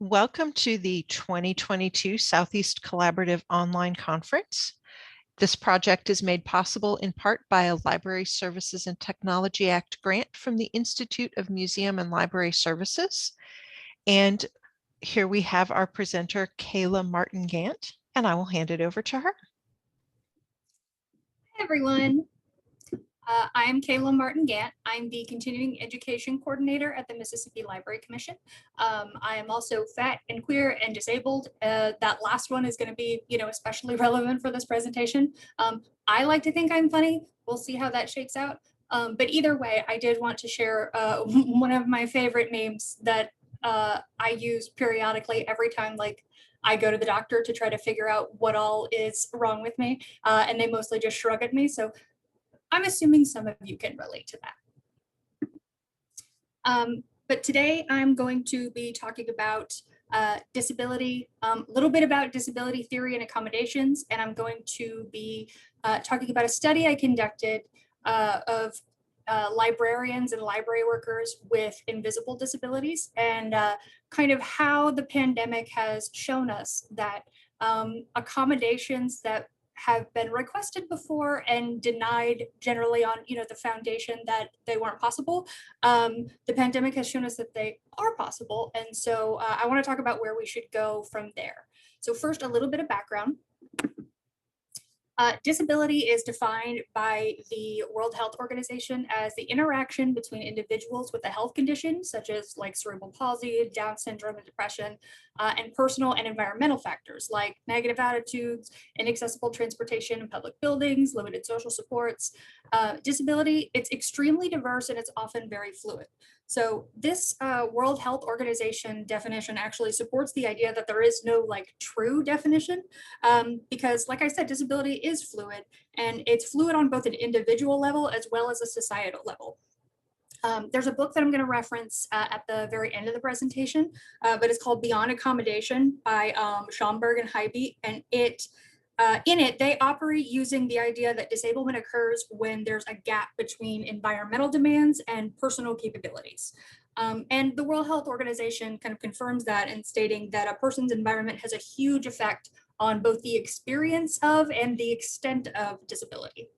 Welcome to the 2022 Southeast Collaborative Online Conference. This project is made possible in part by a Library Services and Technology Act grant from the Institute of Museum and Library Services. And here we have our presenter, Kayla Martin-Gant, and I will hand it over to her. Hi, everyone. I am Kayla Martin-Gant. I'm the Continuing Education Coordinator at the Mississippi Library Commission. I am also fat and queer and disabled. That last one is going to be, especially relevant for this presentation. I like to think I'm funny. We'll see how that shakes out. But either way, I did want to share one of my favorite memes that I use periodically every time, I go to the doctor to try to figure out what all is wrong with me, and they mostly just shrug at me. So I'm assuming some of you can relate to that. But today I'm going to be talking about disability, a little bit about disability theory and accommodations, and I'm going to be talking about a study I conducted of librarians and library workers with invisible disabilities, and kind of how the pandemic has shown us that accommodations that have been requested before and denied generally on the foundation that they weren't possible. The pandemic has shown us that they are possible, and so I want to talk about where we should go from there. So first, a little bit of background. Disability is defined by the World Health Organization as the interaction between individuals with a health condition, such as cerebral palsy, Down syndrome, and depression, and personal and environmental factors like negative attitudes, inaccessible transportation in public buildings, limited social supports. Disability, it's extremely diverse and it's often very fluid. So this World Health Organization definition actually supports the idea that there is no true definition, because like I said, disability is fluid, and it's fluid on both an individual level as well as a societal level. There's a book that I'm going to reference at the very end of the presentation, but it's called Beyond Accommodation by Schomburg and Hybe, and in it, they operate using the idea that disablement occurs when there's a gap between environmental demands and personal capabilities. And the World Health Organization kind of confirms that in stating that a person's environment has a huge effect on both the experience of and the extent of disability.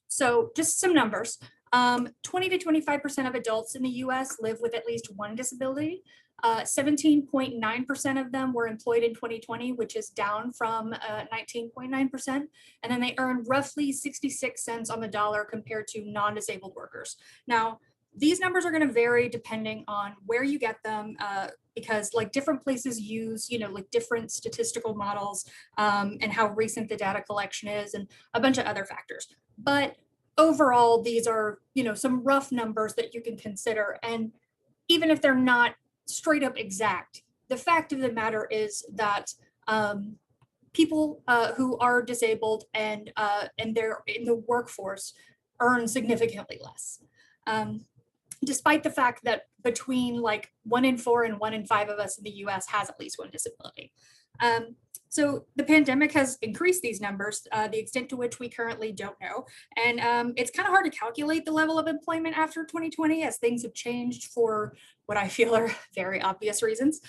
So just some numbers. 20 to 25% of adults in the US live with at least one disability. 17.9% of them were employed in 2020, which is down from 19.9%. And then they earn roughly 66 cents on the dollar compared to non-disabled workers. Now, these numbers are going to vary depending on where you get them, because different places use, different statistical models, and how recent the data collection is, and a bunch of other factors. But overall, these are, some rough numbers that you can consider. And even if they're not straight up exact, the fact of the matter is that people who are disabled and they're in the workforce earn significantly less. Despite the fact that between 1 in 4 and 1 in 5 of us in the US has at least one disability. So the pandemic has increased these numbers, the extent to which we currently don't know. And it's kind of hard to calculate the level of employment after 2020 as things have changed for what I feel are very obvious reasons.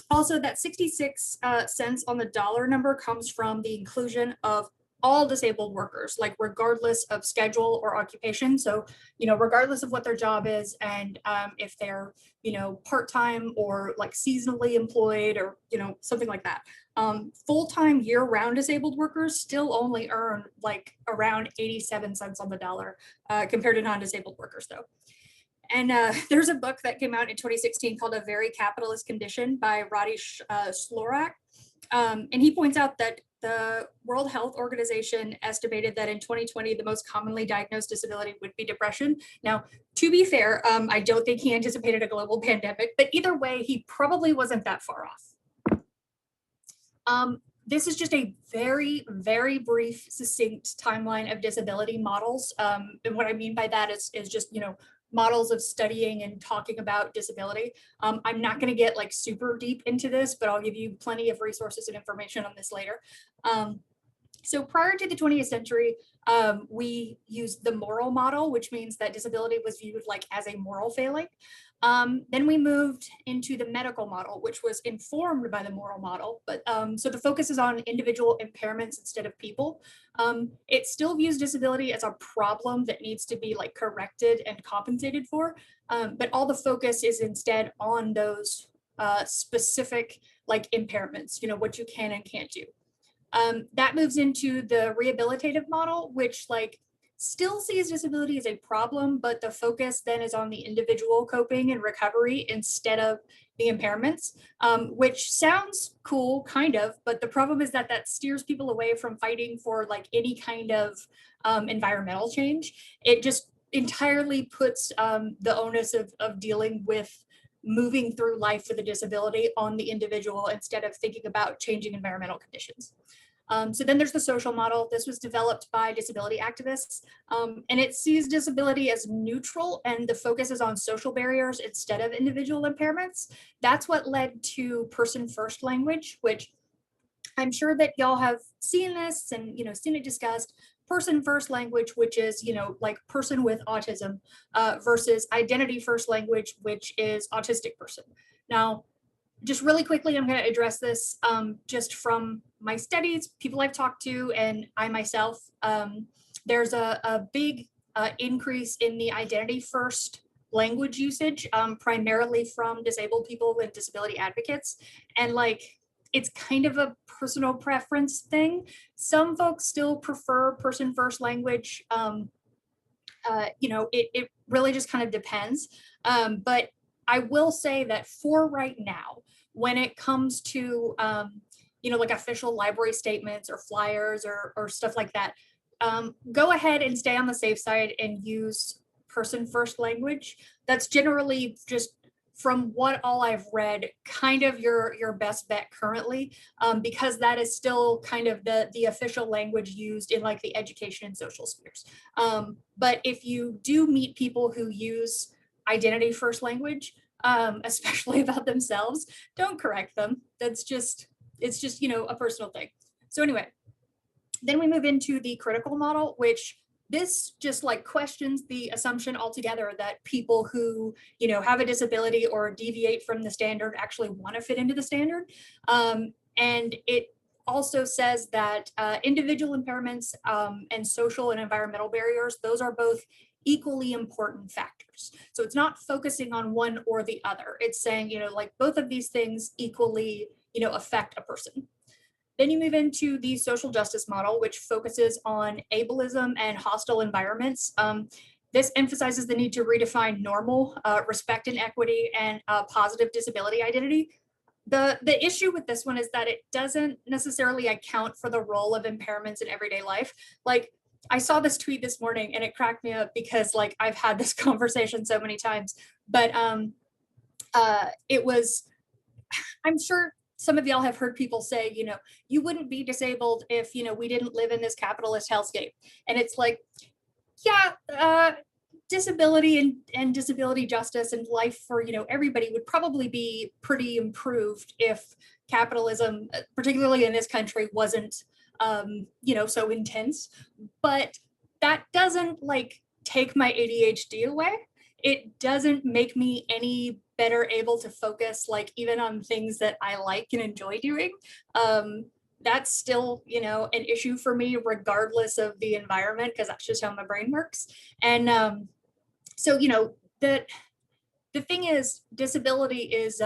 Also, that 66 cents on the dollar number comes from the inclusion of all disabled workers, regardless of schedule or occupation. So, regardless of what their job is, and if they're, part-time or seasonally employed or, something like that. Full-time year-round disabled workers still only earn around 87 cents on the dollar compared to non-disabled workers though. And there's a book that came out in 2016 called A Very Capitalist Condition by Roddy Slorak. And he points out that the World Health Organization estimated that in 2020, the most commonly diagnosed disability would be depression. Now, to be fair, I don't think he anticipated a global pandemic, but either way, he probably wasn't that far off. This is just a very, very brief, succinct timeline of disability models. And what I mean by that is just, models of studying and talking about disability. I'm not going to get super deep into this, but I'll give you plenty of resources and information on this later. So prior to the 20th century, we used the moral model, which means that disability was viewed like as a moral failing. Then we moved into the medical model, which was informed by the moral model. But so the focus is on individual impairments instead of people. It still views disability as a problem that needs to be like corrected and compensated for. But all the focus is instead on those specific like impairments, what you can and can't do. That moves into the rehabilitative model, which like still sees disability as a problem, but the focus then is on the individual coping and recovery instead of the impairments, which sounds cool, kind of, but the problem is that that steers people away from fighting for like any kind of environmental change. It just entirely puts the onus of dealing with moving through life with a disability on the individual instead of thinking about changing environmental conditions. So then there's the social model. This was developed by disability activists, and it sees disability as neutral, and the focus is on social barriers instead of individual impairments. That's what led to person first language, which I'm sure that y'all have seen this and seen it discussed. Person first language, which is like person with autism, versus identity first language, which is autistic person. Now, just really quickly, I'm going to address this just from my studies, people I've talked to, and I myself. There's a big increase in the identity first language usage, primarily from disabled people and disability advocates. And like, it's kind of a personal preference thing. Some folks still prefer person first language. It really just kind of depends. But I will say that for right now, when it comes to, like official library statements or flyers or stuff like that, go ahead and stay on the safe side and use person first language. That's generally just from what all I've read, kind of your best bet currently, because that is still kind of the official language used in like the education and social spheres. But if you do meet people who use identity first language, especially about themselves, don't correct them. It's just a personal thing. So anyway, then we move into the critical model, which this just like questions the assumption altogether that people who have a disability or deviate from the standard actually want to fit into the standard. And it also says that individual impairments and social and environmental barriers, those are both equally important factors. So it's not focusing on one or the other. It's saying, like both of these things equally, affect a person. Then you move into the social justice model, which focuses on ableism and hostile environments. This emphasizes the need to redefine normal, respect and equity, and positive disability identity. The issue with this one is that it doesn't necessarily account for the role of impairments in everyday life. Like, I saw this tweet this morning and it cracked me up because like I've had this conversation so many times, but it was, I'm sure some of y'all have heard people say, you wouldn't be disabled if, we didn't live in this capitalist hellscape. And it's like, yeah, disability and disability justice and life for, everybody would probably be pretty improved if capitalism, particularly in this country, wasn't so intense. But that doesn't like take my ADHD away. It doesn't make me any better able to focus, like even on things that I like and enjoy doing. That's still, an issue for me, regardless of the environment, because that's just how my brain works. And so, the thing is, disability is,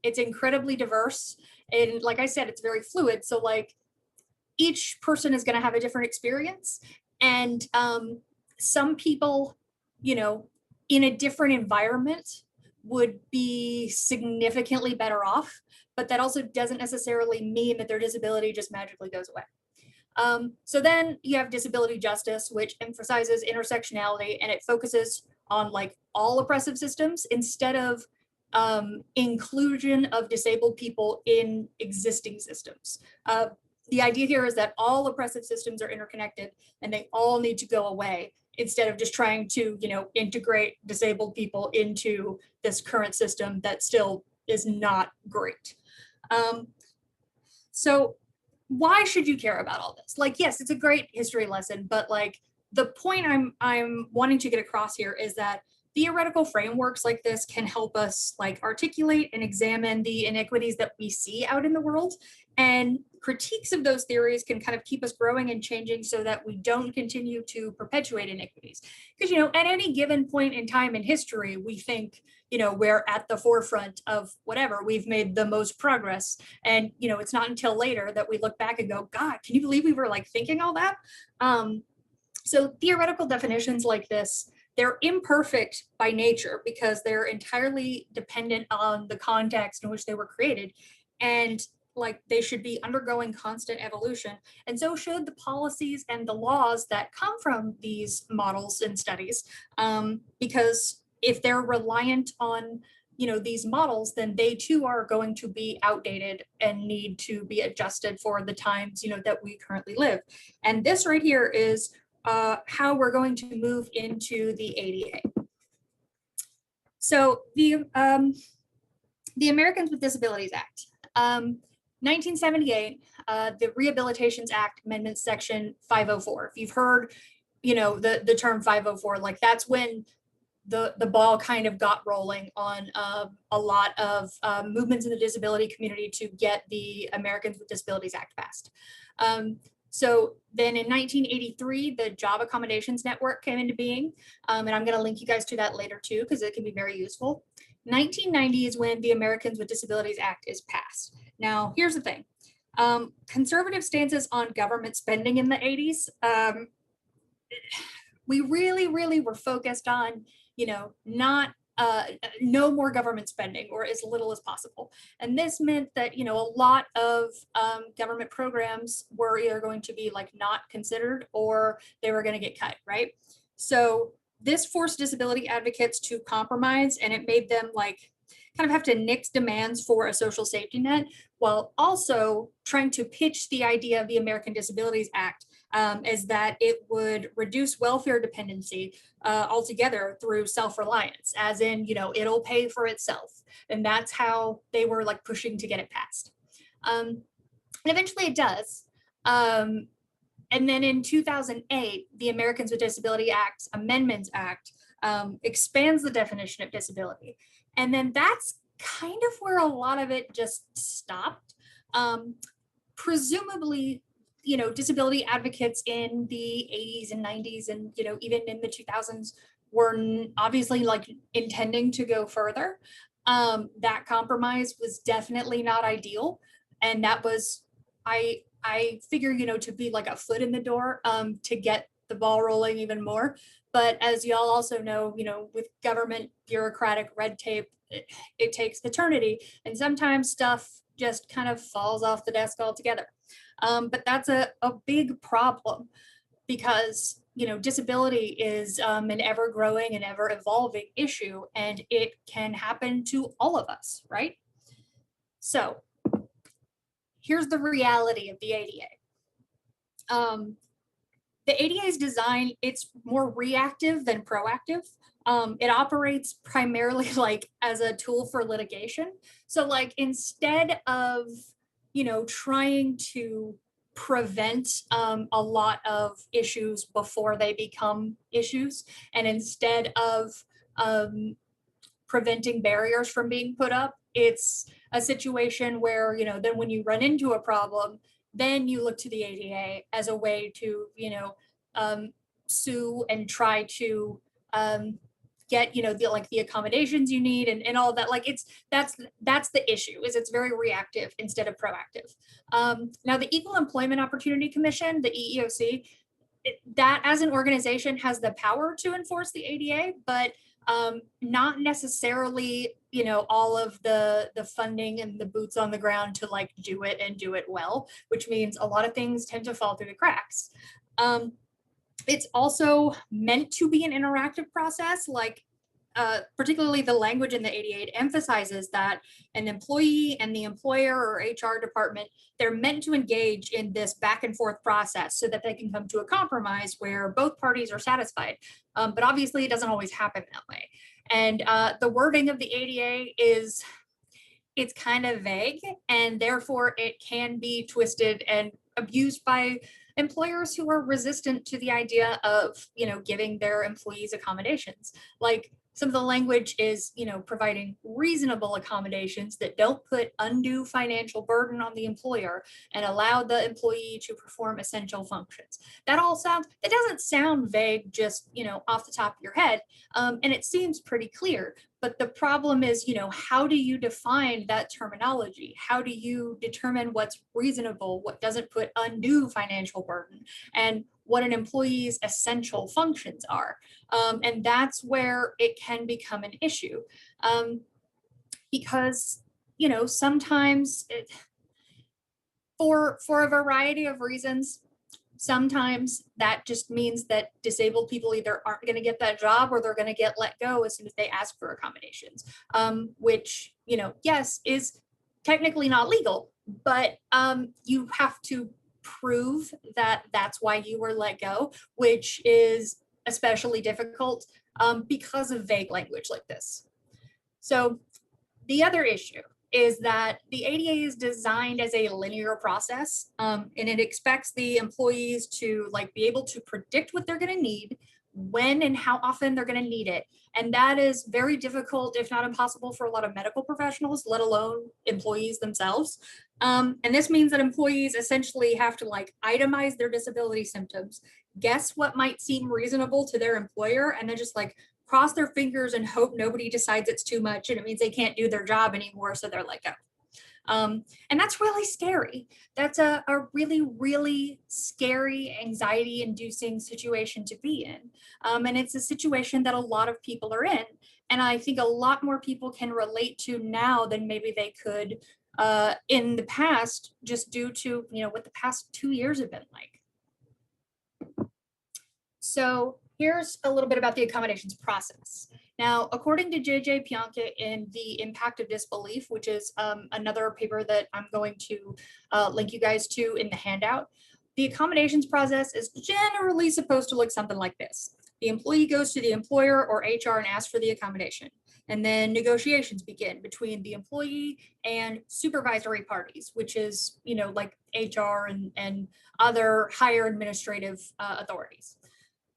it's incredibly diverse. And like I said, it's very fluid. So like, each person is going to have a different experience. And some people, in a different environment would be significantly better off, but that also doesn't necessarily mean that their disability just magically goes away. So then you have disability justice, which emphasizes intersectionality, and it focuses on like all oppressive systems instead of inclusion of disabled people in existing systems. The idea here is that all oppressive systems are interconnected and they all need to go away instead of just trying to, integrate disabled people into this current system that still is not great. So why should you care about all this? Like, yes, it's a great history lesson, but like the point I'm wanting to get across here is that theoretical frameworks like this can help us like articulate and examine the inequities that we see out in the world, and critiques of those theories can kind of keep us growing and changing so that we don't continue to perpetuate inequities. Because, you know, at any given point in time in history, we think, you know, we're at the forefront of whatever, we've made the most progress. And, you know, it's not until later that we look back and go, God, can you believe we were like thinking all that? So theoretical definitions like this, they're imperfect by nature because they're entirely dependent on the context in which they were created. And like they should be undergoing constant evolution. And so should the policies and the laws that come from these models and studies, because if they're reliant on, you know, these models, then they too are going to be outdated and need to be adjusted for the times, you know, that we currently live. And this right here is how we're going to move into the ADA. So the Americans with Disabilities Act, 1978, the Rehabilitations Act Amendment Section 504. If you've heard, you know, the term 504, like that's when the ball kind of got rolling on a lot of movements in the disability community to get the Americans with Disabilities Act passed. So then in 1983, the Job Accommodations Network came into being, and I'm going to link you guys to that later too, because it can be very useful. 1990 is when the Americans with Disabilities Act is passed. Now, here's the thing. Conservative stances on government spending in the 80s, we really were focused on, you know, not no more government spending or as little as possible. And this meant that, you know, a lot of government programs were either going to be like not considered or they were going to get cut, right? So this forced disability advocates to compromise, and it made them like kind of have to nix demands for a social safety net while also trying to pitch the idea of the American Disabilities Act is that it would reduce welfare dependency altogether through self-reliance, as in, you know, it'll pay for itself. And that's how they were like pushing to get it passed. And eventually it does. And then in 2008, the Americans with Disability Act Amendments Act expands the definition of disability. And then that's kind of where a lot of it just stopped. Presumably, you know, disability advocates in the 80s and 90s and, you know, even in the 2000s were obviously like intending to go further. That compromise was definitely not ideal. And that was, I figure, you know, to be like a foot in the door to get the ball rolling even more. But as y'all also know, you know, with government bureaucratic red tape, it takes eternity. And sometimes stuff just kind of falls off the desk altogether. But that's a big problem because, you know, disability is an ever growing and ever evolving issue, and it can happen to all of us, right? So here's the reality of the ADA. The ADA's design, it's more reactive than proactive. It operates primarily like as a tool for litigation. So like instead of, you know, trying to prevent a lot of issues before they become issues, and instead of preventing barriers from being put up, it's a situation where, you know, then when you run into a problem, then you look to the ADA as a way to, you know, sue and try to get, you know, the accommodations you need and all that. Like that's the issue, is it's very reactive instead of proactive. Now the Equal Employment Opportunity Commission, the EEOC, that as an organization has the power to enforce the ADA, but not necessarily, you know, all of the funding and the boots on the ground to like do it and do it well, which means a lot of things tend to fall through the cracks. It's also meant to be an interactive process, like particularly the language in the ADA emphasizes that an employee and the employer or HR department, they're meant to engage in this back and forth process so that they can come to a compromise where both parties are satisfied. But obviously it doesn't always happen that way. And the wording of the ADA is, it's kind of vague, and therefore it can be twisted and abused by employers who are resistant to the idea of, giving their employees accommodations. Like, some of the language is, providing reasonable accommodations that don't put undue financial burden on the employer and allow the employee to perform essential functions. That doesn't sound vague just, off the top of your head. And it seems pretty clear. But the problem is, how do you define that terminology? How do you determine what's reasonable, what doesn't put undue financial burden, and what an employee's essential functions are? And that's where it can become an issue. Because, sometimes for a variety of reasons, sometimes that just means that disabled people either aren't going to get that job or they're going to get let go as soon as they ask for accommodations, which, yes, is technically not legal, but you have to prove that that's why you were let go, which is especially difficult because of vague language like this. So the other issue is that the ADA is designed as a linear process, and it expects the employees to be able to predict what they're going to need, when and how often they're going to need it. And that is very difficult, if not impossible, for a lot of medical professionals, let alone employees themselves. And this means that employees essentially have to itemize their disability symptoms, guess what might seem reasonable to their employer, and then just cross their fingers and hope nobody decides it's too much and it means they can't do their job anymore, so they're let go. And that's really scary. That's a really, really scary, anxiety-inducing situation to be in. And it's a situation that a lot of people are in. And I think a lot more people can relate to now than maybe they could in the past, just due to what the past 2 years have been like. So here's a little bit about the accommodations process. Now, according to J.J. Pianka in The Impact of Disbelief, which is another paper that I'm going to link you guys to in the handout, the accommodations process is generally supposed to look something like this. The employee goes to the employer or HR and asks for the accommodation. And then negotiations begin between the employee and supervisory parties, which is, like HR and other higher administrative authorities.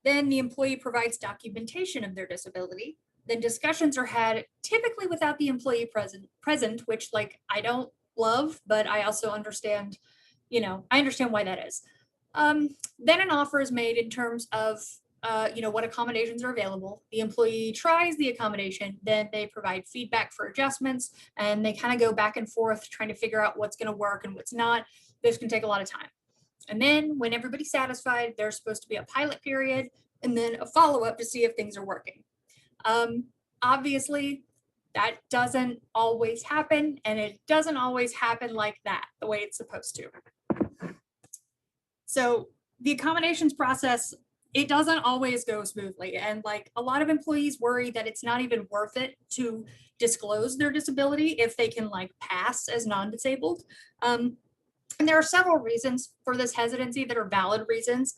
Then the employee provides documentation of their disability. Then discussions are had, typically without the employee present, which I don't love, but I also understand, I understand why that is. Then an offer is made in terms of, what accommodations are available. The employee tries the accommodation, then they provide feedback for adjustments, and they kind of go back and forth trying to figure out what's going to work and what's not. This can take a lot of time. And then when everybody's satisfied, there's supposed to be a pilot period and then a follow-up to see if things are working. Obviously, that doesn't always happen, and it doesn't always happen like that, the way it's supposed to. So the accommodations process, it doesn't always go smoothly. And a lot of employees worry that it's not even worth it to disclose their disability if they can pass as non-disabled. And there are several reasons for this hesitancy that are valid reasons,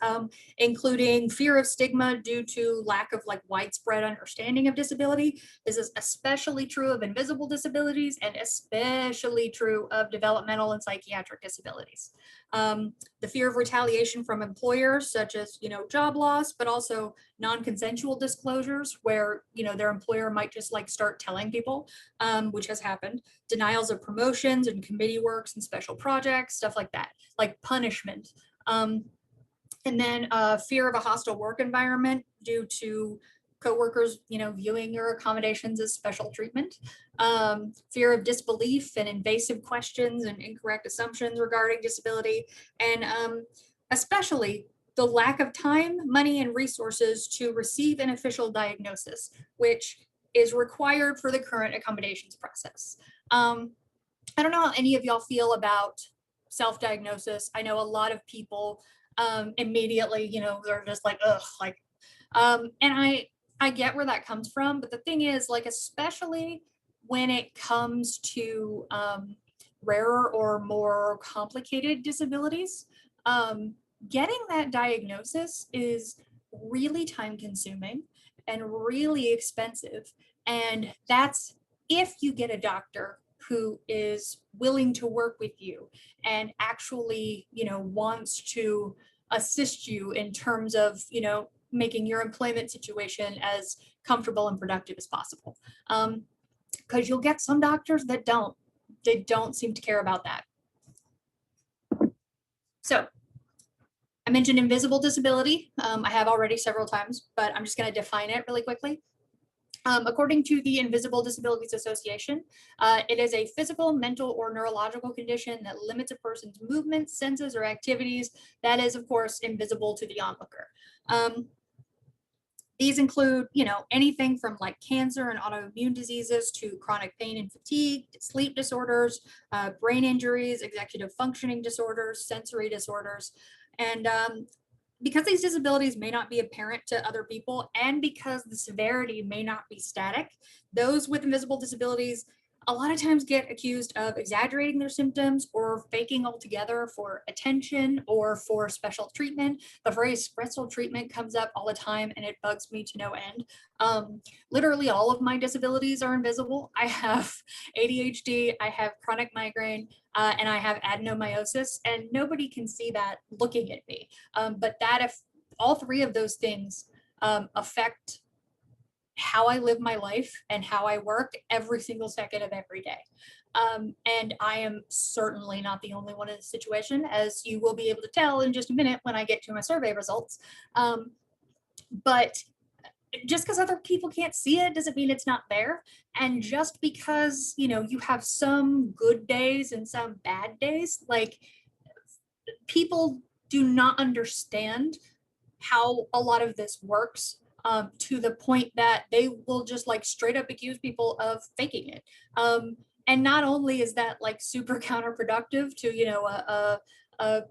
including fear of stigma due to lack of widespread understanding of disability. This is especially true of invisible disabilities and especially true of developmental and psychiatric disabilities. The fear of retaliation from employers, such as, job loss, but also non-consensual disclosures where, their employer might just start telling people, which has happened. Denials of promotions and committee works and special projects, stuff like that, like punishment. And then fear of a hostile work environment due to coworkers, viewing your accommodations as special treatment. Fear of disbelief and invasive questions and incorrect assumptions regarding disability. And especially the lack of time, money, and resources to receive an official diagnosis, which is required for the current accommodations process. I don't know how any of y'all feel about self-diagnosis. I know a lot of people immediately, they're just ugh, and I get where that comes from, but the thing is, especially when it comes to rarer or more complicated disabilities, getting that diagnosis is really time consuming and really expensive. And that's if you get a doctor who is willing to work with you and actually, wants to assist you in terms of, making your employment situation as comfortable and productive as possible. Because you'll get some doctors that they don't seem to care about that. So I mentioned invisible disability. I have already several times, but I'm just going to define it really quickly. According to the Invisible Disabilities Association, it is a physical, mental, or neurological condition that limits a person's movements, senses, or activities that is, of course, invisible to the onlooker. These include, anything from like cancer and autoimmune diseases to chronic pain and fatigue, sleep disorders, brain injuries, executive functioning disorders, sensory disorders. And because these disabilities may not be apparent to other people and because the severity may not be static, those with invisible disabilities a lot of times get accused of exaggerating their symptoms or faking altogether for attention or for special treatment. The phrase special treatment comes up all the time and it bugs me to no end. Literally all of my disabilities are invisible. I have ADHD, I have chronic migraine, and I have adenomyosis, and nobody can see that looking at me. But that if all three of those things affect how I live my life and how I work every single second of every day. And I am certainly not the only one in this situation, as you will be able to tell in just a minute when I get to my survey results. But just because other people can't see it doesn't mean it's not there. And just because, you have some good days and some bad days, like people do not understand how a lot of this works. To the point that they will just like straight up accuse people of faking it. And not only is that like super counterproductive to, a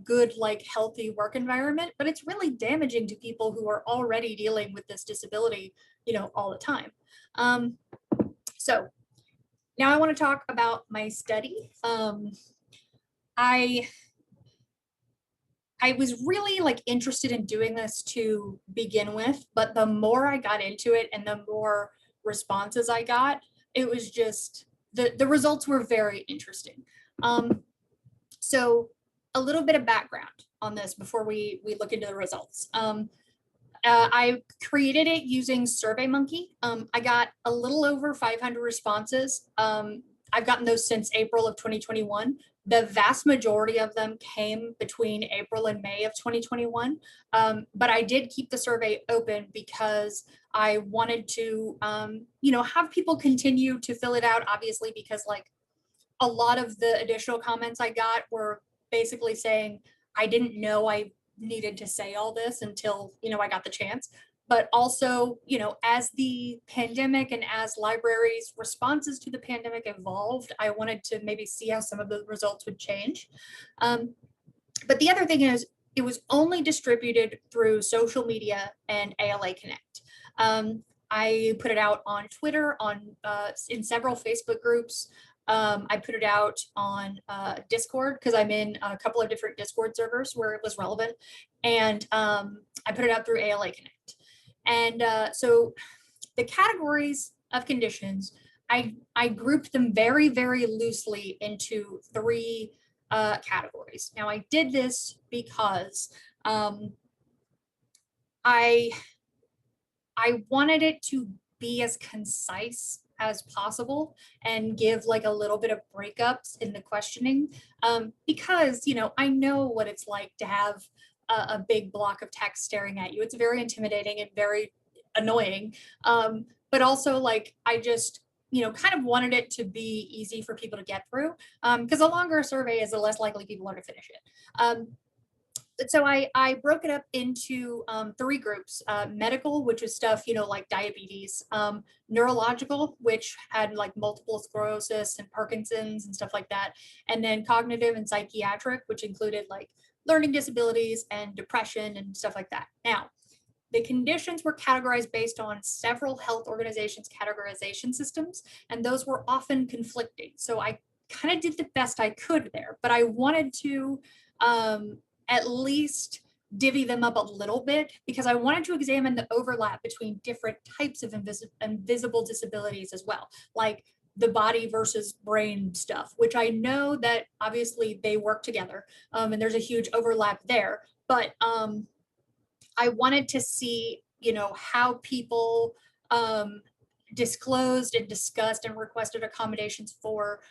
good, like healthy work environment, but it's really damaging to people who are already dealing with this disability, all the time. So now I want to talk about my study. I was really like interested in doing this to begin with, but the more I got into it and the more responses I got, it was just the results were very interesting. So a little bit of background on this before we look into the results. I created it using SurveyMonkey. I got a little over 500 responses. I've gotten those since April of 2021. The vast majority of them came between April and May of 2021. But I did keep the survey open because I wanted to, have people continue to fill it out, obviously, because like a lot of the additional comments I got were basically saying, I didn't know I needed to say all this until, I got the chance. But also, as the pandemic and as libraries' responses to the pandemic evolved, I wanted to maybe see how some of the results would change. But the other thing is, it was only distributed through social media and ALA Connect. I put it out on Twitter, in several Facebook groups. I put it out on Discord because I'm in a couple of different Discord servers where it was relevant. And I put it out through ALA Connect. And so the categories of conditions, I grouped them very, very loosely into three categories. Now I did this because I wanted it to be as concise as possible and give like a little bit of breakups in the questioning, because I know what it's like to have a big block of text staring at you. It's very intimidating and very annoying, but also like I just kind of wanted it to be easy for people to get through, because the longer a survey is, the less likely people are to finish it. So I broke it up into three groups: medical, which is stuff like diabetes; neurological, which had like multiple sclerosis and Parkinson's and stuff like that; and then cognitive and psychiatric, which included like learning disabilities and depression and stuff like that. Now, the conditions were categorized based on several health organizations' categorization systems, and those were often conflicting. So I kind of did the best I could there, but I wanted to at least divvy them up a little bit because I wanted to examine the overlap between different types of invisible disabilities as well. Like the body versus brain stuff, which I know that obviously they work together, and there's a huge overlap there. But I wanted to see, how people disclosed and discussed and requested accommodations for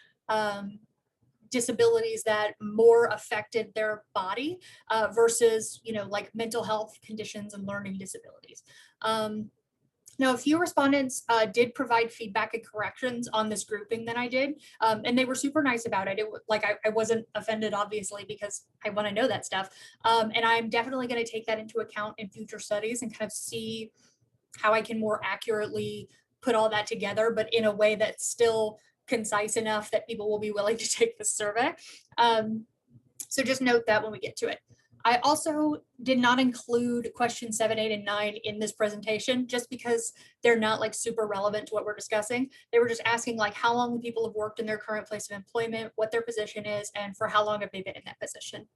disabilities that more affected their body versus, like mental health conditions and learning disabilities. Now, a few respondents did provide feedback and corrections on this grouping that I did, and they were super nice about it. I wasn't offended, obviously, because I want to know that stuff. And I'm definitely going to take that into account in future studies and kind of see how I can more accurately put all that together, but in a way that's still concise enough that people will be willing to take the survey. So just note that when we get to it. I also did not include questions 7, 8, and 9 in this presentation just because they're not like super relevant to what we're discussing. They were just asking like how long people have worked in their current place of employment, what their position is, and for how long have they been in that position.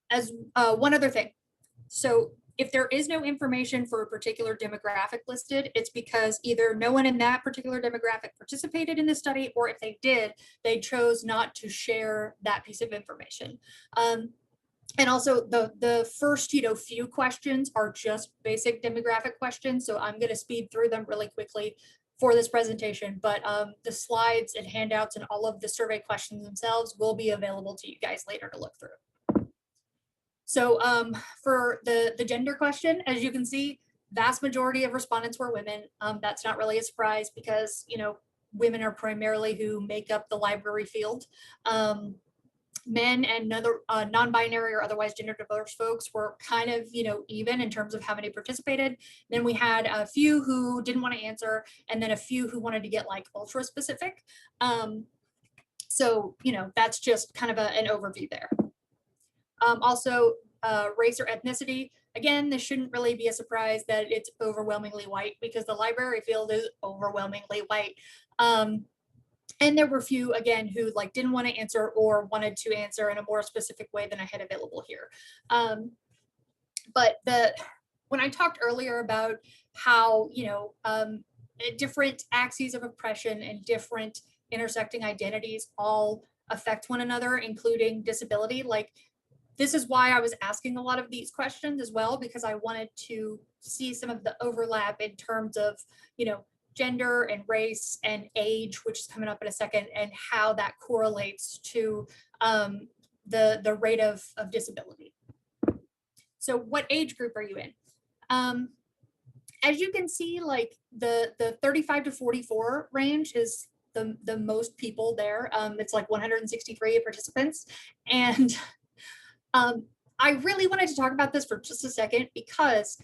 As one other thing, so if there is no information for a particular demographic listed, it's because either no one in that particular demographic participated in the study, or if they did, they chose not to share that piece of information. And also the first, few questions are just basic demographic questions. So I'm going to speed through them really quickly for this presentation, but the slides and handouts and all of the survey questions themselves will be available to you guys later to look through. So for the gender question, as you can see, vast majority of respondents were women. That's not really a surprise because, women are primarily who make up the library field. Men and other non-binary or otherwise gender diverse folks were kind of, even in terms of how many participated. Then we had a few who didn't want to answer, and then a few who wanted to get like ultra specific. So, that's just kind of an overview there. Also, race or ethnicity. Again, this shouldn't really be a surprise that it's overwhelmingly white because the library field is overwhelmingly white. And there were a few, again, who like didn't want to answer or wanted to answer in a more specific way than I had available here. But when I talked earlier about how, different axes of oppression and different intersecting identities all affect one another, including disability, like this is why I was asking a lot of these questions as well, because I wanted to see some of the overlap in terms of, gender and race and age, which is coming up in a second, and how that correlates to the rate of disability. So what age group are you in? As you can see, like the 35 to 44 range is the most people there. It's like 163 participants. And I really wanted to talk about this for just a second because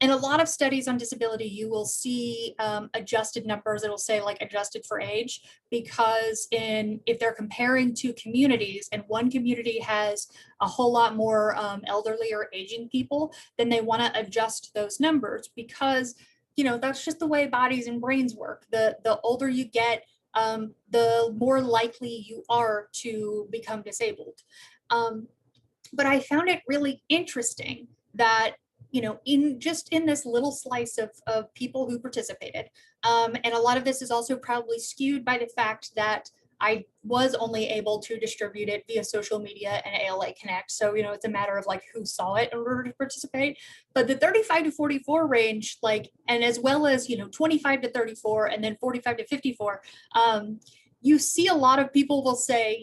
in a lot of studies on disability, you will see adjusted numbers. It'll say like adjusted for age, because if they're comparing two communities and one community has a whole lot more elderly or aging people, then they want to adjust those numbers because, that's just the way bodies and brains work. The older you get, the more likely you are to become disabled. But I found it really interesting that, in this little slice of people who participated, and a lot of this is also probably skewed by the fact that I was only able to distribute it via social media and ALA Connect. So, it's a matter of like who saw it in order to participate. But the 35 to 44 range, and as well as, 25 to 34 and then 45 to 54, you see a lot of people will say,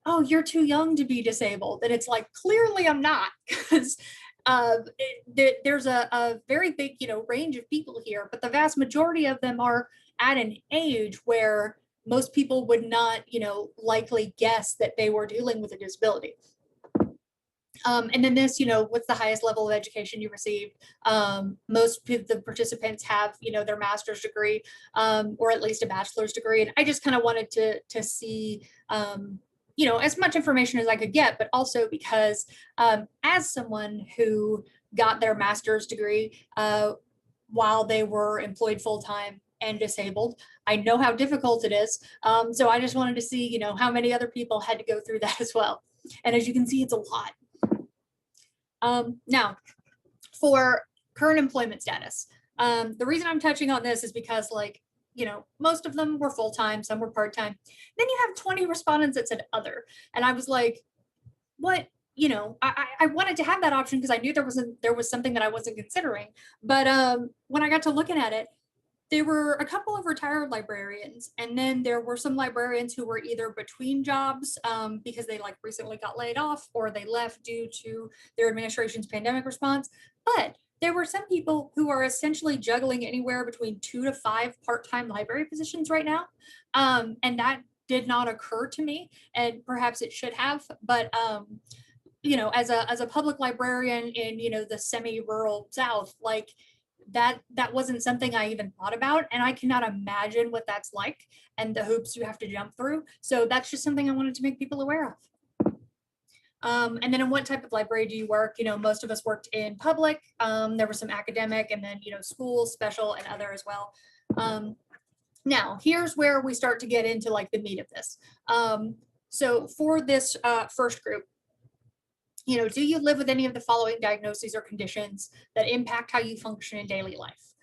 oh, you're too young to be disabled. And it's like, clearly I'm not, because there's a very big, range of people here, but the vast majority of them are at an age where most people would not, likely guess that they were dealing with a disability. And then this, what's the highest level of education you received? Most of the participants have, their master's degree, or at least a bachelor's degree. And I just kind of wanted to see, as much information as I could get, but also because as someone who got their master's degree while they were employed full-time and disabled, I know how difficult it is. So I just wanted to see, how many other people had to go through that as well. And as you can see, it's a lot. Now, for current employment status, the reason I'm touching on this is because most of them were full-time, some were part-time. Then you have 20 respondents that said other. And I was like, what, I wanted to have that option because I knew there was something that I wasn't considering. But when I got to looking at it, there were a couple of retired librarians, and then there were some librarians who were either between jobs because they like recently got laid off or they left due to their administration's pandemic response. But there were some people who are essentially juggling anywhere between 2 to 5 part-time library positions right now. And that did not occur to me, and perhaps it should have. But as a public librarian in the semi-rural South, like that wasn't something I even thought about, and I cannot imagine what that's like and the hoops you have to jump through. So that's just something I wanted to make people aware of. And then in what type of library do you work? Most of us worked in public. There was some academic, and then school, special, and other as well. Now here's where we start to get into like the meat of this. So for this first group, do you live with any of the following diagnoses or conditions that impact how you function in daily life?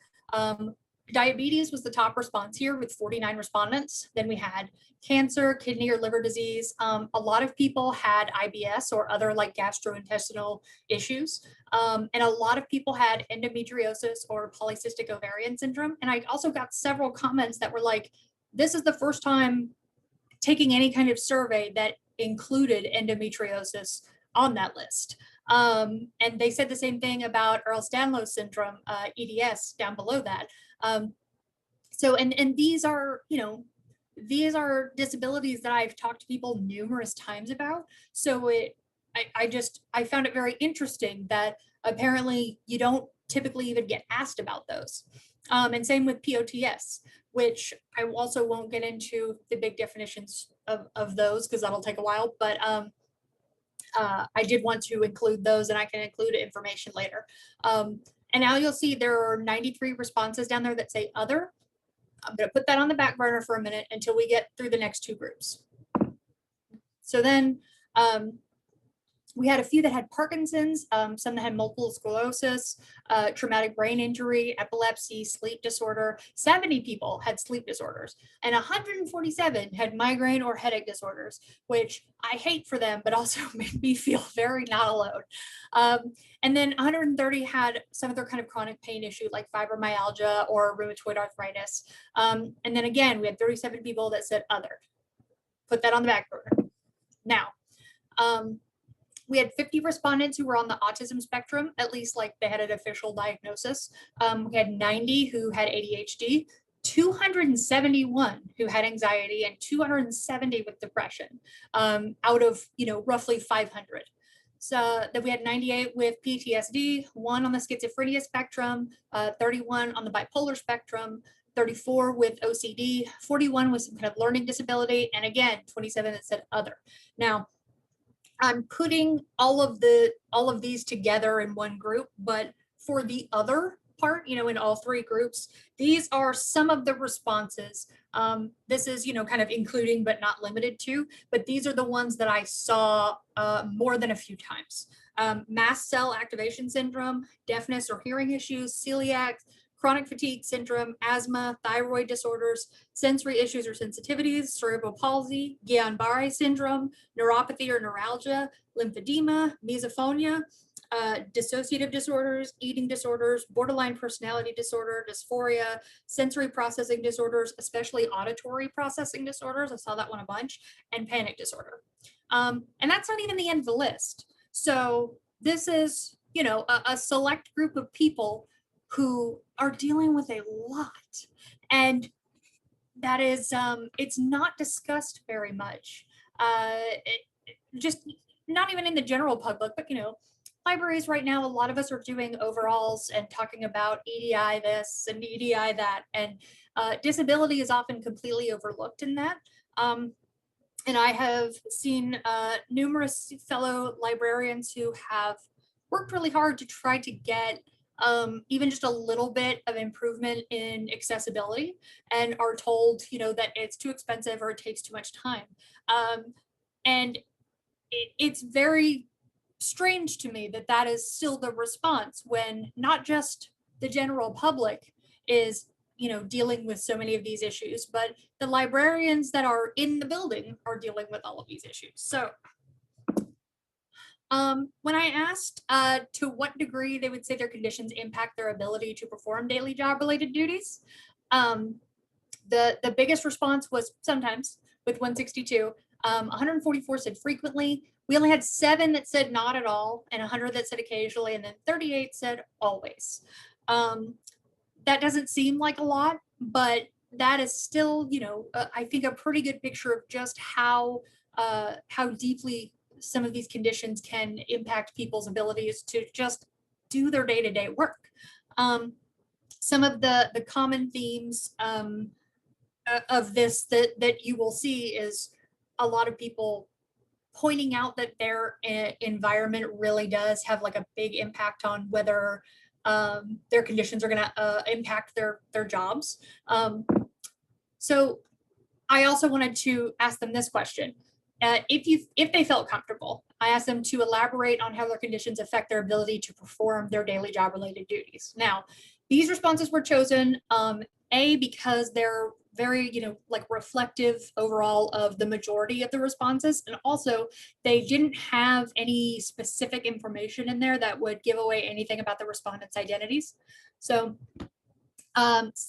Diabetes was the top response here with 49 respondents. Then we had cancer, kidney or liver disease. A lot of people had IBS or other like gastrointestinal issues. And a lot of people had endometriosis or polycystic ovarian syndrome. And I also got several comments that were like, this is the first time taking any kind of survey that included endometriosis on that list. And they said the same thing about Ehlers-Danlos syndrome, EDS, down below that. So, and these are, these are disabilities that I've talked to people numerous times about. So I found it very interesting that apparently you don't typically even get asked about those. And same with POTS, which I also won't get into the big definitions of those because that'll take a while, but I did want to include those, and I can include information later. And now you'll see there are 93 responses down there that say other. I'm going to put that on the back burner for a minute until we get through the next two groups. So then we had a few that had Parkinson's, some that had multiple sclerosis, traumatic brain injury, epilepsy, sleep disorder. 70 people had sleep disorders, and 147 had migraine or headache disorders, which I hate for them, but also made me feel very not alone. And then 130 had some other kind of chronic pain issue like fibromyalgia or rheumatoid arthritis. And then again, we had 37 people that said other. Put that on the back burner. Now, we had 50 respondents who were on the autism spectrum, at least like they had an official diagnosis. We had 90 who had ADHD, 271 who had anxiety, and 270 with depression, out of roughly 500. So then we had 98 with PTSD, 1 on the schizophrenia spectrum, 31 on the bipolar spectrum, 34 with OCD, 41 with some kind of learning disability, and again, 27 that said other. Now, I'm putting all of these together in one group, but for the other part, in all three groups, these are some of the responses. This is, kind of including but not limited to, but these are the ones that I saw more than a few times. Mast cell activation syndrome, deafness or hearing issues, celiac, chronic fatigue syndrome, asthma, thyroid disorders, sensory issues or sensitivities, cerebral palsy, Guillain-Barré syndrome, neuropathy or neuralgia, lymphedema, misophonia, dissociative disorders, eating disorders, borderline personality disorder, dysphoria, sensory processing disorders, especially auditory processing disorders. I saw that one a bunch, and panic disorder. And that's not even the end of the list. So this is, a select group of people who are dealing with a lot. And that is, it's not discussed very much. Just not even in the general public, but libraries right now, a lot of us are doing overalls and talking about EDI this and EDI that, and disability is often completely overlooked in that. And I have seen numerous fellow librarians who have worked really hard to try to get even just a little bit of improvement in accessibility, and are told, that it's too expensive or it takes too much time. And it's very strange to me that that is still the response when not just the general public is, dealing with so many of these issues, but the librarians that are in the building are dealing with all of these issues. So when I asked to what degree they would say their conditions impact their ability to perform daily job-related duties, the biggest response was sometimes with 162. 144 said frequently. We only had 7 that said not at all, and 100 that said occasionally, and then 38 said always. That doesn't seem like a lot, but that is still, I think a pretty good picture of just how deeply some of these conditions can impact people's abilities to just do their day-to-day work. Some of the common themes of this that you will see is a lot of people pointing out that their environment really does have like a big impact on whether their conditions are going to impact their jobs. So I also wanted to ask them this question. If they felt comfortable, I asked them to elaborate on how their conditions affect their ability to perform their daily job related duties. Now, these responses were chosen, because they're very, like reflective overall of the majority of the responses. And also they didn't have any specific information in there that would give away anything about the respondents' identities. So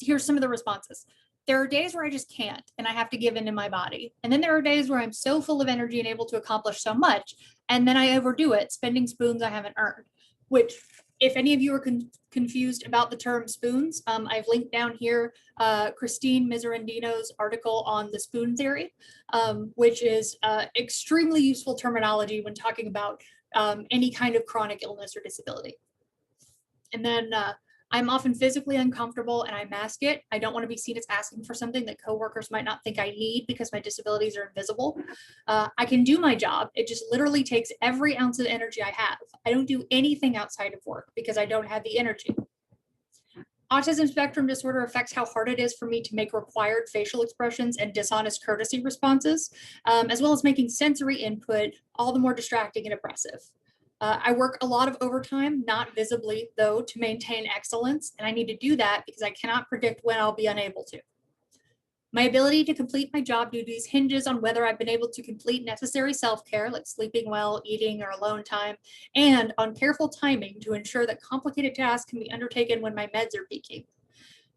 here's some of the responses. There are days where I just can't and I have to give in to my body. And then there are days where I'm so full of energy and able to accomplish so much. And then I overdo it, spending spoons I haven't earned, which if any of you are confused about the term spoons, I've linked down here Christine Miserandino's article on the spoon theory, which is extremely useful terminology when talking about any kind of chronic illness or disability. And then I'm often physically uncomfortable and I mask it. I don't want to be seen as asking for something that coworkers might not think I need because my disabilities are invisible. I can do my job. It just literally takes every ounce of energy I have. I don't do anything outside of work because I don't have the energy. Autism spectrum disorder affects how hard it is for me to make required facial expressions and dishonest courtesy responses, as well as making sensory input all the more distracting and oppressive. I work a lot of overtime, not visibly though, to maintain excellence, and I need to do that because I cannot predict when I'll be unable to. My ability to complete my job duties hinges on whether I've been able to complete necessary self-care, like sleeping well, eating, or alone time, and on careful timing to ensure that complicated tasks can be undertaken when my meds are peaking.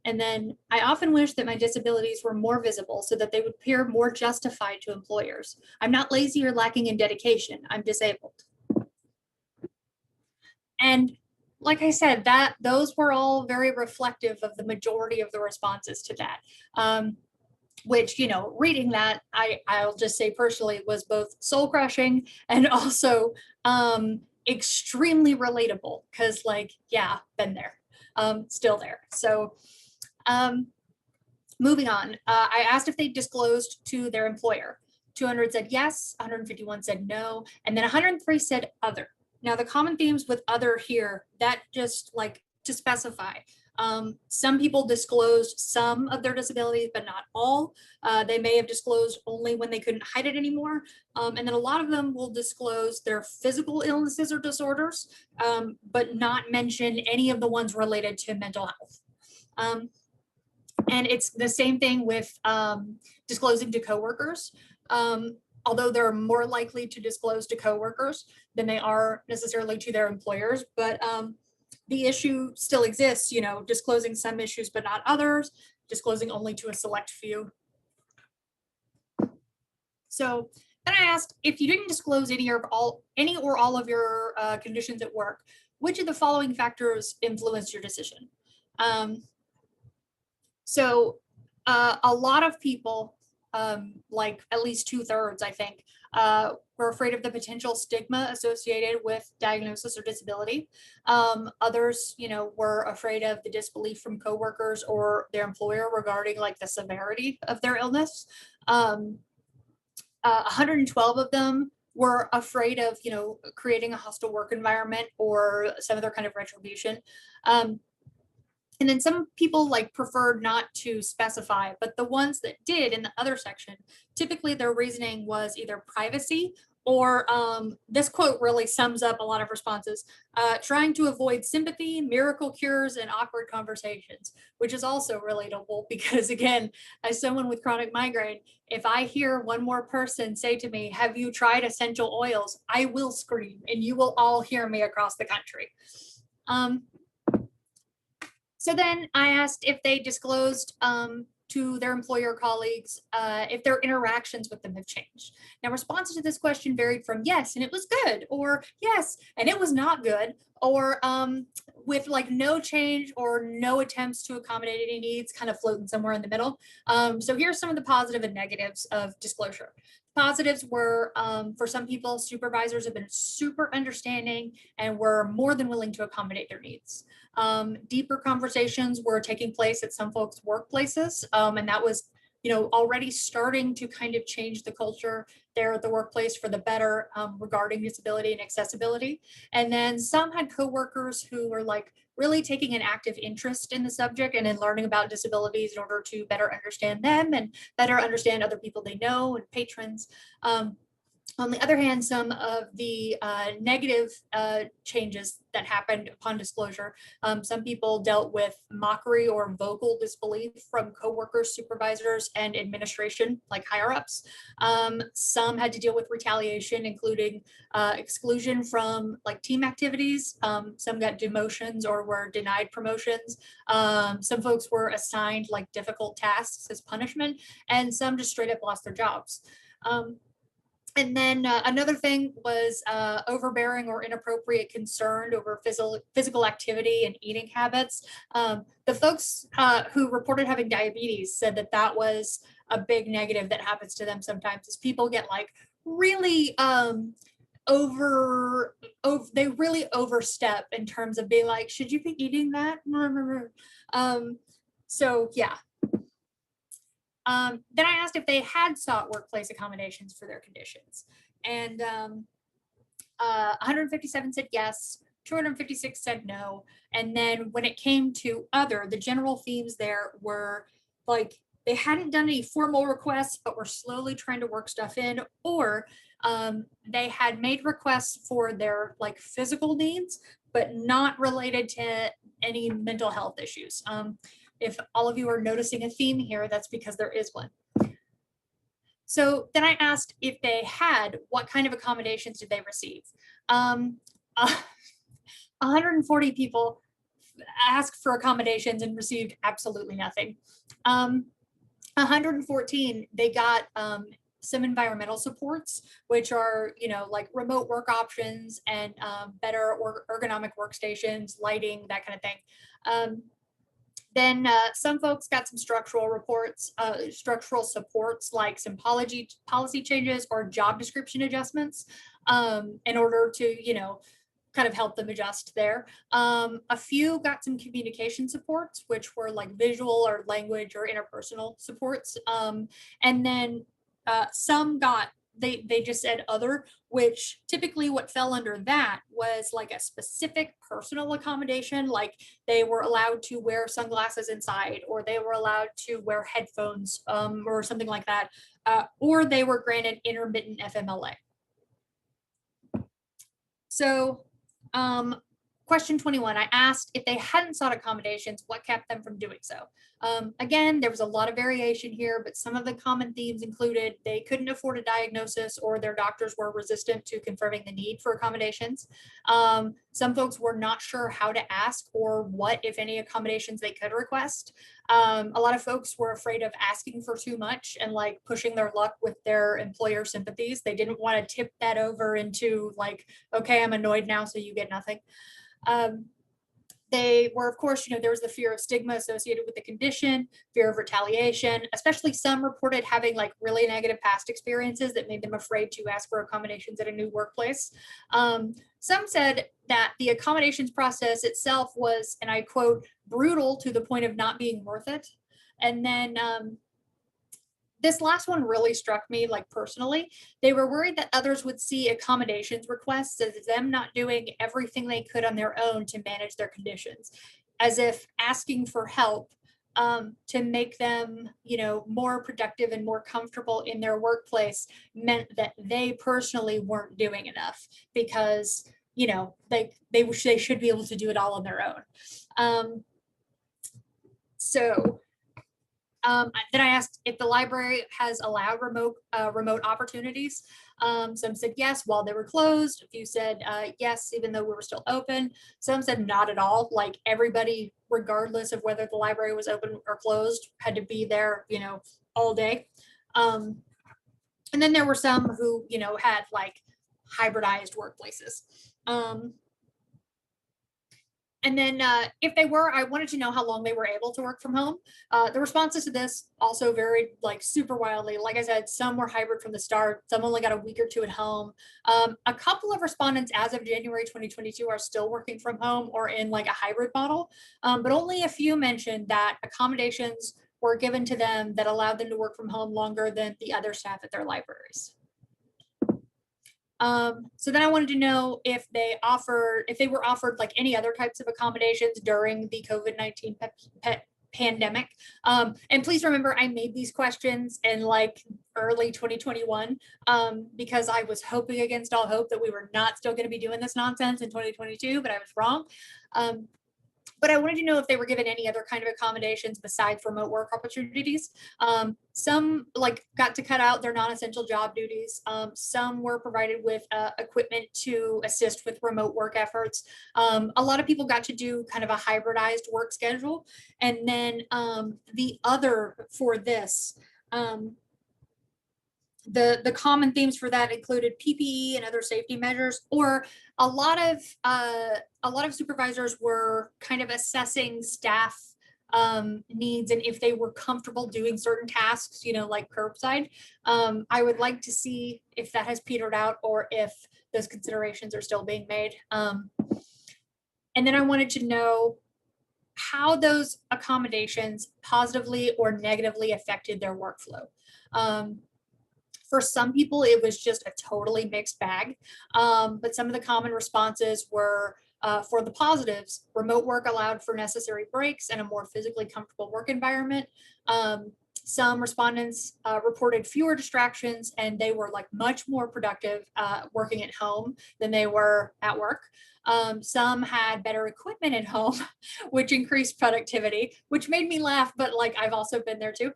And then I often wish that my disabilities were more visible so that they would appear more justified to employers. I'm not lazy or lacking in dedication, I'm disabled. And like I said, those were all very reflective of the majority of the responses to that. Which, reading that, I'll just say personally was both soul crushing and also extremely relatable because yeah, been there, still there. So moving on, I asked if they disclosed to their employer. 200 said yes, 151 said no, and then 103 said other. Now the common themes with other here, that just to specify, some people disclosed some of their disabilities, but not all. They may have disclosed only when they couldn't hide it anymore. And then a lot of them will disclose their physical illnesses or disorders, but not mention any of the ones related to mental health. And it's the same thing with disclosing to coworkers. Although they're more likely to disclose to coworkers than they are necessarily to their employers, but the issue still exists, disclosing some issues but not others, disclosing only to a select few. So then I asked, if you didn't disclose any or all of your conditions at work, which of the following factors influenced your decision? So a lot of people, like at least 2/3, I think, were afraid of the potential stigma associated with diagnosis or disability. Others, were afraid of the disbelief from coworkers or their employer regarding the severity of their illness. 112 of them were afraid of, creating a hostile work environment or some other kind of retribution. And then some people preferred not to specify, but the ones that did in the other section, typically their reasoning was either privacy Or this quote really sums up a lot of responses. Trying to avoid sympathy, miracle cures, and awkward conversations, which is also relatable because, again, as someone with chronic migraine, if I hear one more person say to me, "Have you tried essential oils?" I will scream and you will all hear me across the country. So then I asked if they disclosed to their employer colleagues if their interactions with them have changed. Now, responses to this question varied from yes, and it was good, or yes, and it was not good, or with like no change or no attempts to accommodate any needs, kind of floating somewhere in the middle. So here's some of the positive and negatives of disclosure. Positives were for some people, supervisors have been super understanding and were more than willing to accommodate their needs. Deeper conversations were taking place at some folks' workplaces, and that was, already starting to kind of change the culture there at the workplace for the better regarding disability and accessibility. And then some had coworkers who were like really taking an active interest in the subject and in learning about disabilities in order to better understand them and better understand other people they know and patrons. On the other hand, some of the negative changes that happened upon disclosure, some people dealt with mockery or vocal disbelief from coworkers, supervisors, and administration, like higher ups. Some had to deal with retaliation, including exclusion from like team activities. Some got demotions or were denied promotions. Some folks were assigned like difficult tasks as punishment, and some just straight up lost their jobs. And then another thing was overbearing or inappropriate concern over physical activity and eating habits. The folks who reported having diabetes said that that was a big negative that happens to them sometimes, is people get like really they really overstep in terms of being like, should you be eating that? So yeah. Then I asked if they had sought workplace accommodations for their conditions, and 157 said yes, 256 said no. And then when it came to other, the general themes there were like they hadn't done any formal requests, but were slowly trying to work stuff in, or they had made requests for their like physical needs, but not related to any mental health issues. If all of you are noticing a theme here, that's because there is one. So then I asked if they had, what kind of accommodations did they receive? 140 people asked for accommodations and received absolutely nothing. 114, they got some environmental supports, which are, like remote work options and better ergonomic workstations, lighting, that kind of thing. Then some folks got some structural supports, like some policy changes or job description adjustments in order to, kind of help them adjust there. A few got some communication supports, which were like visual or language or interpersonal supports. And then some got, they just said other, which typically what fell under that was like a specific personal accommodation, like they were allowed to wear sunglasses inside, or they were allowed to wear headphones or something like that, or they were granted intermittent FMLA. So question 21, I asked if they hadn't sought accommodations, what kept them from doing so? Again, there was a lot of variation here, but some of the common themes included they couldn't afford a diagnosis, or their doctors were resistant to confirming the need for accommodations. Some folks were not sure how to ask or what, if any, accommodations they could request. A lot of folks were afraid of asking for too much and like pushing their luck with their employer sympathies. They didn't want to tip that over into like, okay, I'm annoyed now, so you get nothing. They were, of course, there was the fear of stigma associated with the condition, fear of retaliation, especially some reported having like really negative past experiences that made them afraid to ask for accommodations at a new workplace. Some said that the accommodations process itself was, and I quote, brutal to the point of not being worth it. And then this last one really struck me, like personally. They were worried that others would see accommodations requests as them not doing everything they could on their own to manage their conditions, as if asking for help to make them, more productive and more comfortable in their workplace meant that they personally weren't doing enough because, they should be able to do it all on their own. So then I asked if the library has allowed remote opportunities. Some said yes while they were closed. A few said yes, even though we were still open. Some said not at all. Like everybody, regardless of whether the library was open or closed, had to be there, all day. And then there were some who, had like hybridized workplaces. And then if they were, I wanted to know how long they were able to work from home. The responses to this also varied like super wildly. Like I said, some were hybrid from the start. Some only got a week or two at home. A couple of respondents as of January 2022 are still working from home or in like a hybrid model. But only a few mentioned that accommodations were given to them that allowed them to work from home longer than the other staff at their libraries. So then I wanted to know if they were offered like any other types of accommodations during the COVID-19 pandemic. And please remember, I made these questions in like early 2021 because I was hoping against all hope that we were not still going to be doing this nonsense in 2022, but I was wrong. But I wanted to know if they were given any other kind of accommodations besides remote work opportunities. Some like got to cut out their non-essential job duties. Some were provided with equipment to assist with remote work efforts. A lot of people got to do kind of a hybridized work schedule. And then the other for this, the common themes for that included PPE and other safety measures, or a lot of supervisors were kind of assessing staff needs and if they were comfortable doing certain tasks, like curbside. I would like to see if that has petered out or if those considerations are still being made. And then I wanted to know how those accommodations positively or negatively affected their workflow. For some people, it was just a totally mixed bag. But some of the common responses were for the positives, remote work allowed for necessary breaks and a more physically comfortable work environment. Some respondents reported fewer distractions and they were like much more productive working at home than they were at work. Some had better equipment at home, which increased productivity, which made me laugh, but like I've also been there too.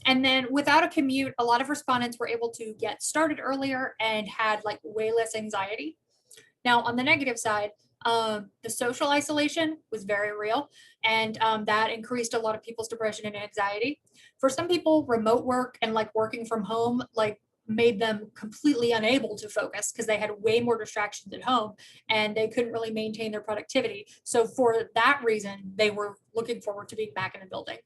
And then without a commute, a lot of respondents were able to get started earlier and had like way less anxiety. Now, on the negative side, the social isolation was very real, and that increased a lot of people's depression and anxiety. For some people, remote work and like working from home like made them completely unable to focus because they had way more distractions at home and they couldn't really maintain their productivity. So for that reason, they were looking forward to being back in the building.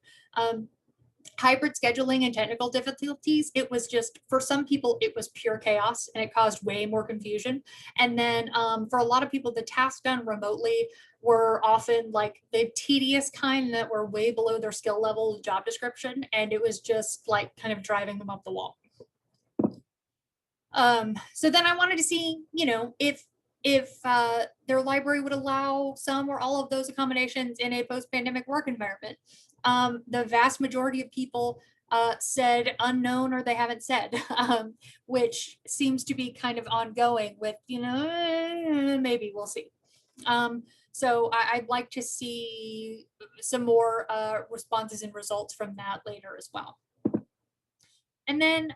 Hybrid scheduling and technical difficulties, it was just, for some people, it was pure chaos and it caused way more confusion. And then for a lot of people, the tasks done remotely were often like the tedious kind that were way below their skill level job description. And it was just like kind of driving them up the wall. So then I wanted to see, if their library would allow some or all of those accommodations in a post-pandemic work environment. The vast majority of people said unknown or they haven't said, which seems to be kind of ongoing with, maybe we'll see. So I'd like to see some more responses and results from that later as well. And then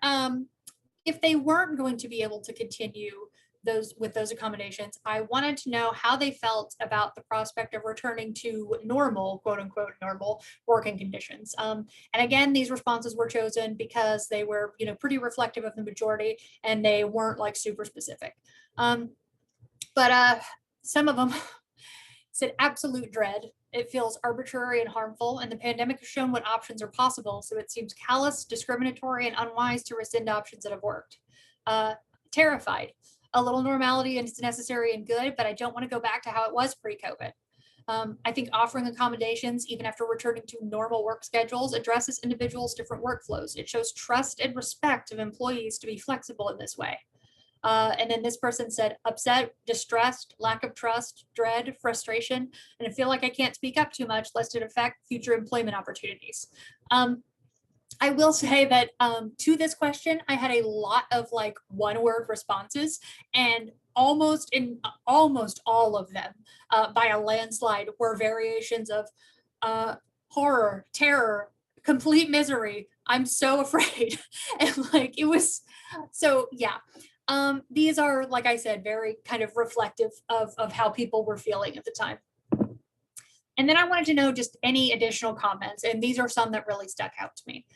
if they weren't going to be able to continue those accommodations, I wanted to know how they felt about the prospect of returning to normal, quote unquote, normal working conditions. And again, these responses were chosen because they were, pretty reflective of the majority and they weren't like super specific. But some of them said absolute dread. It feels arbitrary and harmful, and the pandemic has shown what options are possible. So it seems callous, discriminatory, and unwise to rescind options that have worked. Terrified. A little normality is necessary and good, but I don't want to go back to how it was pre-COVID. I think offering accommodations, even after returning to normal work schedules, addresses individuals' different workflows. It shows trust and respect of employees to be flexible in this way. And then this person said upset, distressed, lack of trust, dread, frustration, and I feel like I can't speak up too much lest it affect future employment opportunities. I will say that to this question, I had a lot of like one-word responses, and almost all of them by a landslide were variations of horror, terror, complete misery. I'm so afraid. And like it was so yeah. These are, like I said, very kind of reflective of how people were feeling at the time. And then I wanted to know just any additional comments, and these are some that really stuck out to me.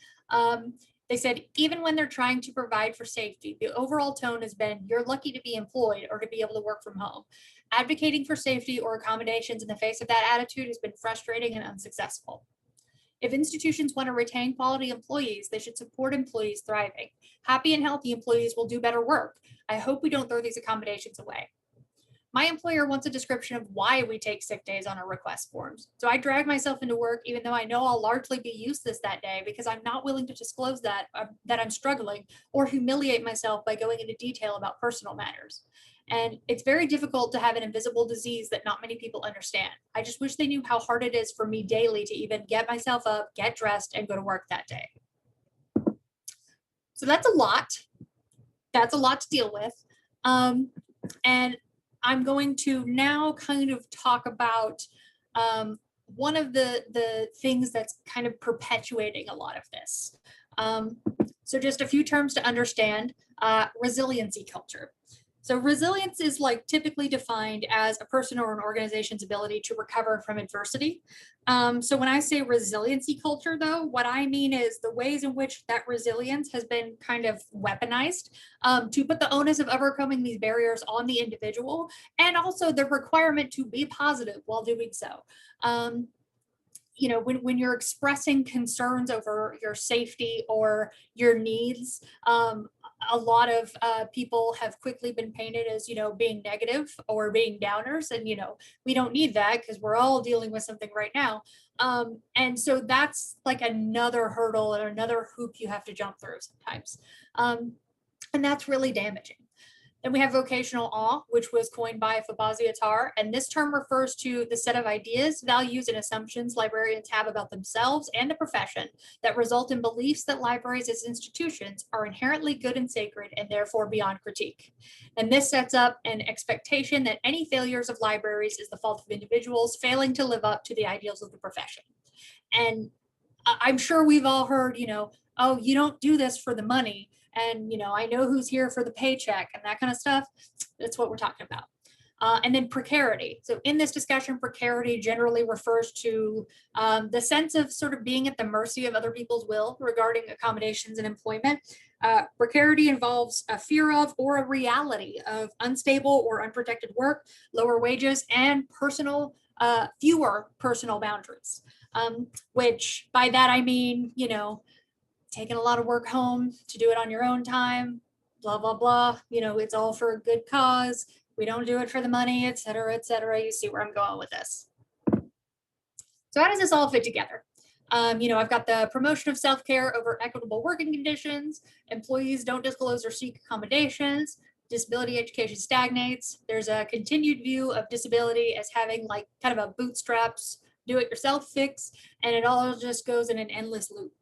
They said, even when they're trying to provide for safety, the overall tone has been, you're lucky to be employed or to be able to work from home. Advocating for safety or accommodations in the face of that attitude has been frustrating and unsuccessful. If institutions want to retain quality employees, they should support employees thriving. Happy and healthy employees will do better work. I hope we don't throw these accommodations away. My employer wants a description of why we take sick days on our request forms. So I drag myself into work, even though I know I'll largely be useless that day, because I'm not willing to disclose that I'm struggling or humiliate myself by going into detail about personal matters. And it's very difficult to have an invisible disease that not many people understand. I just wish they knew how hard it is for me daily to even get myself up, get dressed, and go to work that day. So that's a lot. That's a lot to deal with. And I'm going to now kind of talk about one of the things that's kind of perpetuating a lot of this. So just a few terms to understand, resiliency culture. So resilience is like typically defined as a person or an organization's ability to recover from adversity. So when I say resiliency culture, though, what I mean is the ways in which that resilience has been kind of weaponized to put the onus of overcoming these barriers on the individual, and also the requirement to be positive while doing so. You know, when you're expressing concerns over your safety or your needs, a lot of people have quickly been painted as, you know, being negative or being downers. And, you know, we don't need that because we're all dealing with something right now. And so that's like another hurdle or another hoop you have to jump through sometimes. And that's really damaging. Then we have vocational awe, which was coined by Fabazi Attar, and this term refers to the set of ideas, values, and assumptions librarians have about themselves and the profession that result in beliefs that libraries as institutions are inherently good and sacred and therefore beyond critique. And this sets up an expectation that any failures of libraries is the fault of individuals failing to live up to the ideals of the profession. And I'm sure we've all heard, you know, oh, you don't do this for the money. And, you know, I know who's here for the paycheck and that kind of stuff. That's what we're talking about. And then precarity. So in this discussion, precarity generally refers to the sense of sort of being at the mercy of other people's will regarding accommodations and employment. Precarity involves a fear of or a reality of unstable or unprotected work, lower wages, and fewer personal boundaries. Which by that I mean, you know, taking a lot of work home to do it on your own time, blah, blah, blah. You know, it's all for a good cause. We don't do it for the money, et cetera, et cetera. You see where I'm going with this. So how does this all fit together? You know, I've got the promotion of self-care over equitable working conditions. Employees don't disclose or seek accommodations. Disability education stagnates. There's a continued view of disability as having like kind of a bootstraps, do-it-yourself fix, and it all just goes in an endless loop.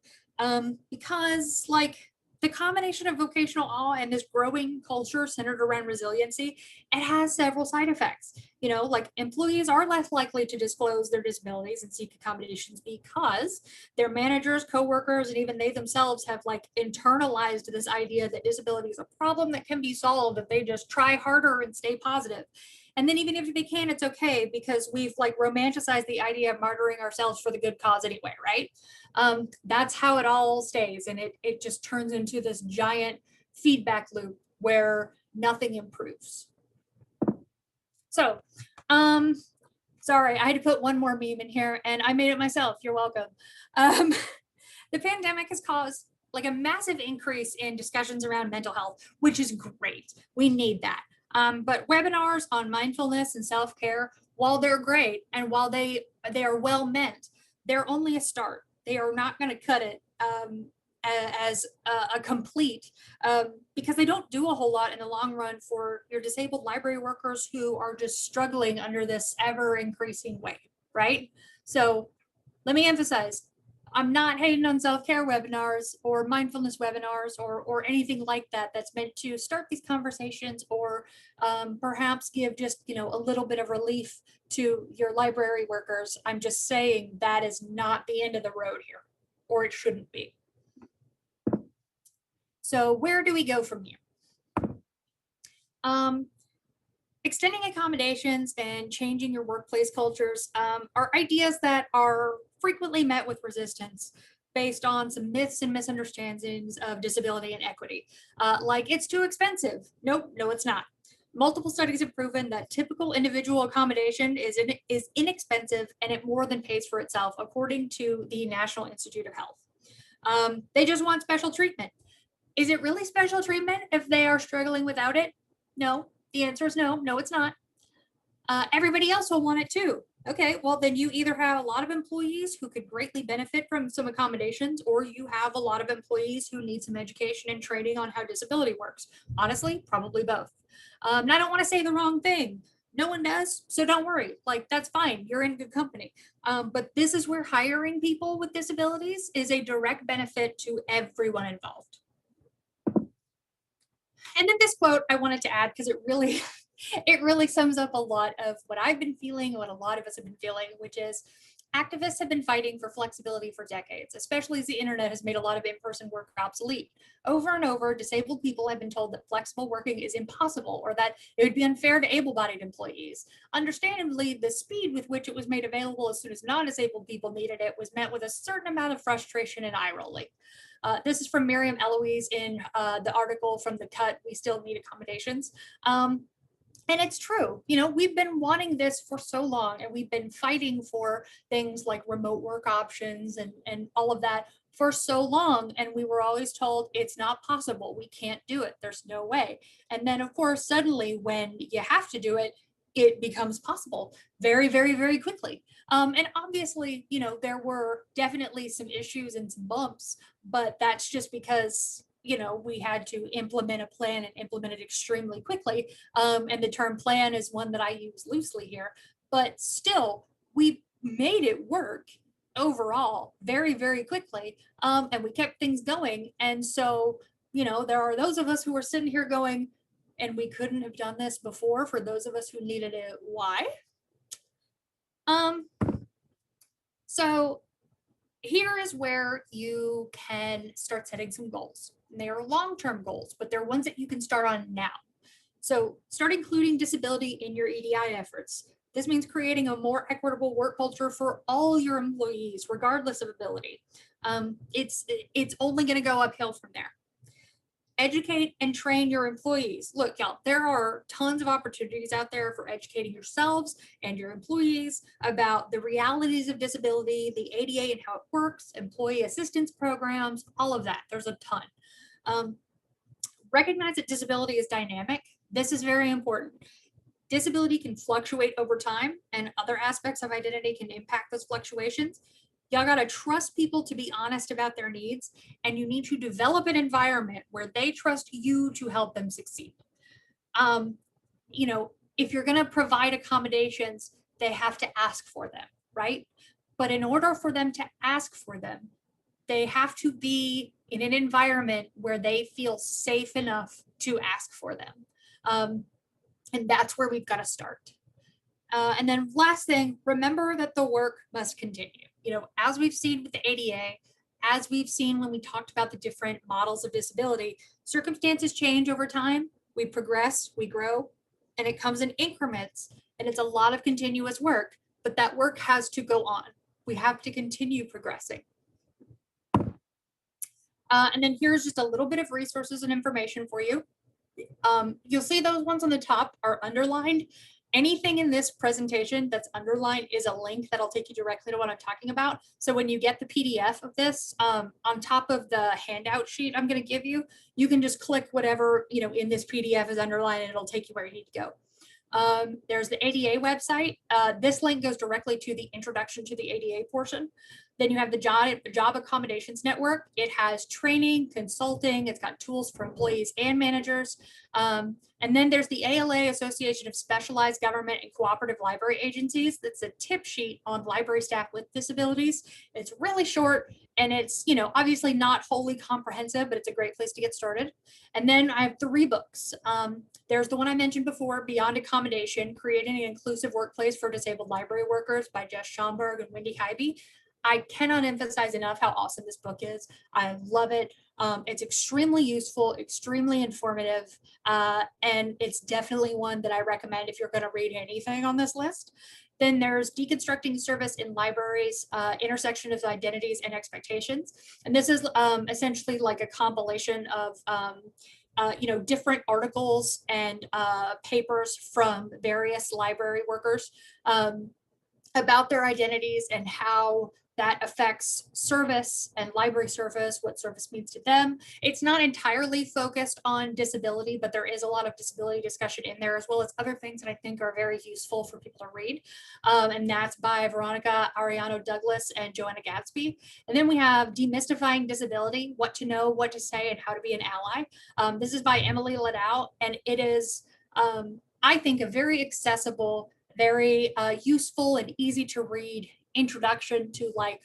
Because like the combination of vocational awe and this growing culture centered around resiliency, it has several side effects. You know, like employees are less likely to disclose their disabilities and seek accommodations because their managers, coworkers, and even they themselves have like internalized this idea that disability is a problem that can be solved if they just try harder and stay positive. And then even if they can, it's okay because we've like romanticized the idea of martyring ourselves for the good cause anyway, right? That's how it all stays. And it just turns into this giant feedback loop where nothing improves. So, sorry, I had to put one more meme in here and I made it myself. You're welcome. The pandemic has caused like a massive increase in discussions around mental health, which is great. We need that. But webinars on mindfulness and self-care, while they're great and while they are well meant, they're only a start. They are not going to cut it. as a complete, because they don't do a whole lot in the long run for your disabled library workers who are just struggling under this ever increasing weight, right? So let me emphasize, I'm not hating on self-care webinars or mindfulness webinars or anything like that that's meant to start these conversations or perhaps give just, you know, a little bit of relief to your library workers. I'm just saying that is not the end of the road here, or it shouldn't be. So where do we go from here? Extending accommodations and changing your workplace cultures are ideas that are frequently met with resistance based on some myths and misunderstandings of disability and equity. Like it's too expensive. Nope, no, it's not. Multiple studies have proven that typical individual accommodation is inexpensive and it more than pays for itself, according to the National Institute of Health. They just want special treatment. Is it really special treatment if they are struggling without it? No, the answer is no, no, it's not. Everybody else will want it too. Okay, well, then you either have a lot of employees who could greatly benefit from some accommodations, or you have a lot of employees who need some education and training on how disability works. Honestly, probably both. And I don't want to say the wrong thing. No one does, so don't worry. Like, that's fine. You're in good company. But this is where hiring people with disabilities is a direct benefit to everyone involved. And then this quote I wanted to add because it really sums up a lot of what I've been feeling, what a lot of us have been feeling, which is activists have been fighting for flexibility for decades, especially as the internet has made a lot of in-person work obsolete. Over and over, disabled people have been told that flexible working is impossible or that it would be unfair to able-bodied employees. Understandably, the speed with which it was made available as soon as non-disabled people needed it was met with a certain amount of frustration and eye rolling. This is from Miriam Eloise in the article from The Cut, We Still Need Accommodations. And it's true, you know, we've been wanting this for so long and we've been fighting for things like remote work options and all of that for so long. And we were always told it's not possible. We can't do it. There's no way. And then, of course, suddenly when you have to do it, it becomes possible very, very, very quickly. And obviously, you know, there were definitely some issues and some bumps, but that's just because, you know, we had to implement a plan and implement it extremely quickly. And the term plan is one that I use loosely here, but still, we made it work overall very, very quickly. And we kept things going. And so, you know, there are those of us who are sitting here going, and we couldn't have done this before for those of us who needed it. Why? So here is where you can start setting some goals. They are long-term goals, but they're ones that you can start on now. So start including disability in your EDI efforts. This means creating a more equitable work culture for all your employees, regardless of ability. It's only going to go uphill from there. Educate and train your employees. Look, y'all, there are tons of opportunities out there for educating yourselves and your employees about the realities of disability, the ADA and how it works, employee assistance programs, all of that. There's a ton. Recognize that disability is dynamic. This is very important. Disability can fluctuate over time, and other aspects of identity can impact those fluctuations. Y'all got to trust people to be honest about their needs, and you need to develop an environment where they trust you to help them succeed. You know, if you're going to provide accommodations, they have to ask for them, right? But in order for them to ask for them, they have to be in an environment where they feel safe enough to ask for them. And that's where we've got to start. And then last thing, remember that the work must continue. You know, as we've seen with the ADA, as we've seen when we talked about the different models of disability, circumstances change over time. We progress, we grow, and it comes in increments. And it's a lot of continuous work, but that work has to go on. We have to continue progressing. And then here's just a little bit of resources and information for you. You'll see those ones on the top are underlined. Anything in this presentation that's underlined is a link that'll take you directly to what I'm talking about. So when you get the PDF of this, on top of the handout sheet I'm going to give you, you can just click whatever, you know, in this PDF is underlined and it'll take you where you need to go. There's the ADA website. This link goes directly to the introduction to the ADA portion. Then you have the job accommodations network. It has training, consulting. It's got tools for employees and managers. And then there's the ALA, Association of Specialized Government and Cooperative Library Agencies. That's a tip sheet on library staff with disabilities. It's really short and it's, obviously not wholly comprehensive, but it's a great place to get started. And then I have 3 books. There's the one I mentioned before, Beyond Accommodation, Creating an Inclusive Workplace for Disabled Library Workers by Jess Schomburg and Wendy Hybe. I cannot emphasize enough how awesome this book is. I love it. It's extremely useful, extremely informative, and it's definitely one that I recommend if you're going to read anything on this list. Then there's Deconstructing Service in Libraries, Intersection of Identities and Expectations. And this is essentially like a compilation of different articles and papers from various library workers about their identities and how that affects service and library service, what service means to them. It's not entirely focused on disability, but there is a lot of disability discussion in there, as well as other things that I think are very useful for people to read. And that's by Veronica Ariano Douglas and Joanna Gadsby. And then we have Demystifying Disability, What to Know, What to Say, and How to Be an Ally. This is by Emily Ladau, and it is, I think, a very accessible, very useful and easy to read introduction to like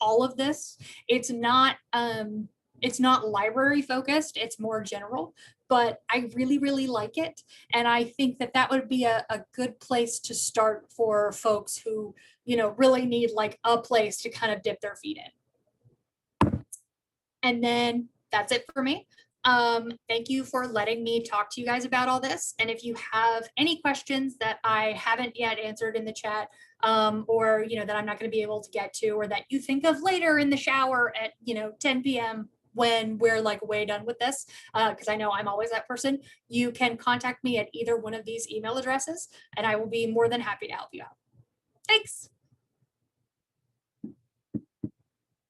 all of this. It's not library focused, it's more general, but I really like it. And I think that would be a good place to start for folks who, really need like a place to kind of dip their feet in. And then that's it for me. Thank you for letting me talk to you guys about all this. And if you have any questions that I haven't yet answered in the chat, or, that I'm not going to be able to get to, or that you think of later in the shower at, 10 p.m. when we're like way done with this, because I know I'm always that person, you can contact me at either one of these email addresses, and I will be more than happy to help you out. Thanks.